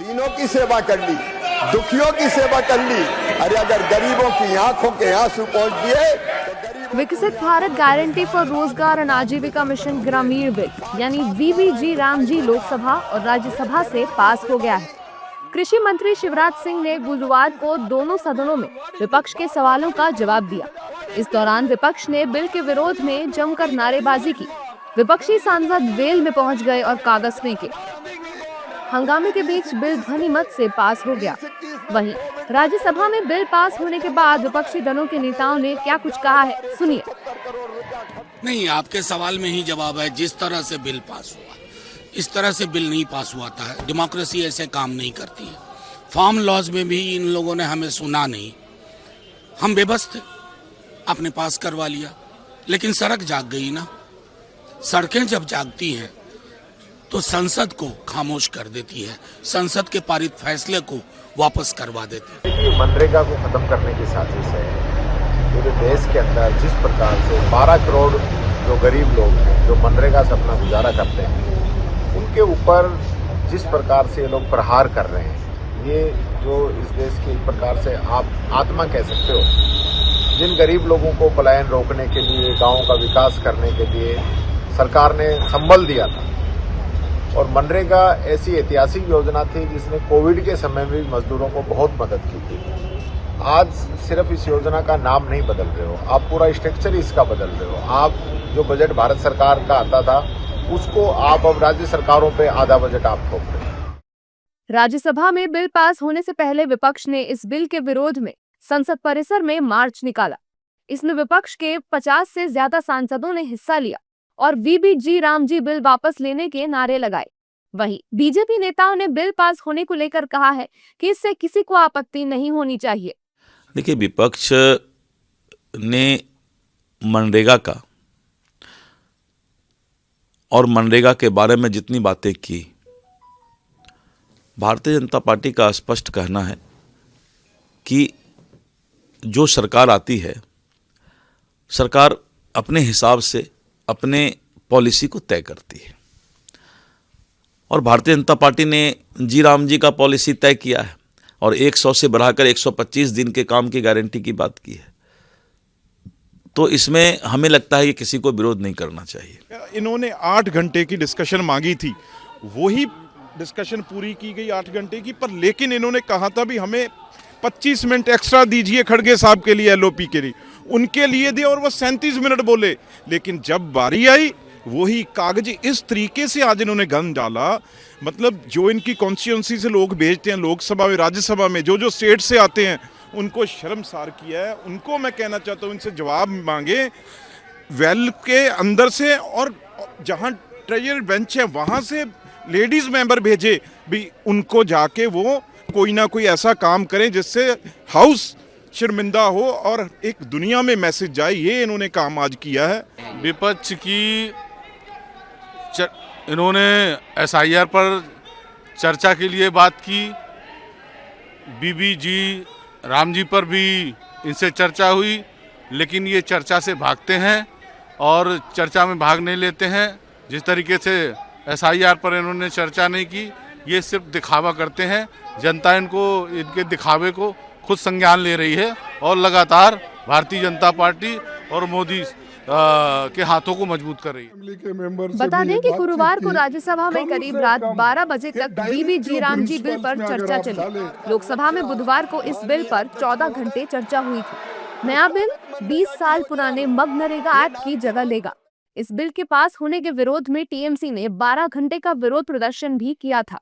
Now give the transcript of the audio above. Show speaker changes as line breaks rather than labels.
दीनों की सेवा कर ली, दुखियों की सेवा कर ली। अरे अगर गरीबों की आंखों के आंसू पहुंच दिए तो
विकसित भारत गारंटी फॉर रोजगार एंड आजीविका मिशन ग्रामीण बिल यानी वीबीजी रामजी लोकसभा और राज्यसभा से पास हो गया है। कृषि मंत्री शिवराज सिंह ने गुरुवार को दोनों सदनों में विपक्ष के सवालों का जवाब दिया। इस दौरान विपक्ष ने बिल के विरोध में जमकर नारेबाजी की। विपक्षी सांसद वेल में पहुंच गए और कागज फेंके। हंगामे के बीच बिल ध्वनिमत से पास हो गया। वहीं राज्यसभा में बिल पास होने के बाद विपक्षी दलों के नेताओं ने क्या कुछ कहा है, सुनिए।
नहीं, आपके सवाल में ही जवाब है। जिस तरह से बिल पास हुआ, इस तरह से बिल नहीं पास हुआ था। डेमोक्रेसी ऐसे काम नहीं करती है। फार्म लॉज में भी इन लोगों ने हमें सुना नहीं। हम बेबस थे, आपने पास करवा लिया, लेकिन सड़क जाग गई ना। सड़कें जब जागती हैं तो संसद को खामोश कर देती है, संसद के पारित फैसले को वापस करवा देती है।
मनरेगा को खत्म करने की साजिश है। पूरे देश के अंदर जिस प्रकार से 12 करोड़ जो गरीब लोग हैं, जो मनरेगा से अपना गुजारा करते हैं, उनके ऊपर जिस प्रकार से ये लोग प्रहार कर रहे हैं, ये जो इस देश की एक प्रकार से आप आत्मा कह सकते हो, जिन गरीब लोगों को पलायन रोकने के लिए, गाँव का विकास करने के लिए सरकार ने संबल दिया था। और मनरेगा ऐसी ऐतिहासिक योजना थी जिसने कोविड के समय में भी मजदूरों को बहुत मदद की थी। आज सिर्फ इस योजना का नाम नहीं बदल रहे हो, आप पूरा स्ट्रक्चर इसका बदल रहे हो। आप जो बजट भारत सरकार का आता था उसको आप अब राज्य सरकारों पे आधा बजट आप थोप रहे हो।
राज्यसभा में बिल पास होने से पहले विपक्ष ने इस बिल के विरोध में संसद परिसर में मार्च निकाला। इसमें विपक्ष के 50 से ज्यादा सांसदों ने हिस्सा लिया और वीबीजी रामजी बिल वापस लेने के नारे लगाए। वहीं बीजेपी नेताओं ने बिल पास होने को लेकर कहा है कि इससे किसी को आपत्ति नहीं होनी चाहिए।
देखिए, विपक्ष ने मनरेगा का और मनरेगा के बारे में जितनी बातें की, भारतीय जनता पार्टी का स्पष्ट कहना है कि जो सरकार आती है, सरकार अपने हिसाब से अपने पॉलिसी को तय करती है और भारतीय जनता पार्टी ने जी राम जी का पॉलिसी तय किया है और 100 से बढ़ाकर 125 दिन के काम की गारंटी की बात की है। तो इसमें हमें लगता है कि किसी को विरोध नहीं करना चाहिए।
इन्होंने 8 घंटे की डिस्कशन मांगी थी, वही डिस्कशन पूरी की गई 8 घंटे की, पर लेकिन इन्होंने कहा था भी हमें 25 मिनट एक्स्ट्रा दीजिए खड़गे साहब के लिए, एलओपी के लिए, उनके लिए दिए और वो 37 मिनट बोले। लेकिन जब बारी आई, वही कागज इस तरीके से आज इन्होंने गन डाला। मतलब जो इनकी कॉन्स्टिट्यूंसी से लोग भेजते हैं लोकसभा में, राज्यसभा में, जो जो स्टेट से आते हैं, उनको शर्मसार किया है। उनको मैं कहना चाहता हूँ, इनसे जवाब मांगे वेल के अंदर से, और जहाँ ट्रेजर बेंच है वहाँ से लेडीज मेंबर भेजे भी, उनको जाके वो कोई ना कोई ऐसा काम करें जिससे हाउस शर्मिंदा हो और एक दुनिया में मैसेज जाए। ये इन्होंने काम आज किया है।
विपक्ष की इन्होंने एसआईआर पर चर्चा के लिए बात की, बीबीजी रामजी पर भी इनसे चर्चा हुई, लेकिन ये चर्चा से भागते हैं और चर्चा में भाग नहीं लेते हैं। जिस तरीके से एसआईआर पर इन्होंने चर्चा नहीं की, ये सिर्फ दिखावा करते हैं। जनता इनके दिखावे को खुद संज्ञान ले रही है और लगातार भारतीय जनता पार्टी और मोदी के हाथों को मजबूत कर रही है।
बता दें कि गुरुवार को राज्यसभा में करीब रात 12 बजे तक वीबीजी रामजी बिल पर चर्चा चली। लोकसभा में बुधवार को इस बिल पर 14 घंटे चर्चा हुई थी। नया बिल 20 साल पुराने मनरेगा एक्ट की जगह लेगा। इस बिल के पास होने के विरोध में टीएमसी ने 12 घंटे का विरोध प्रदर्शन भी किया था।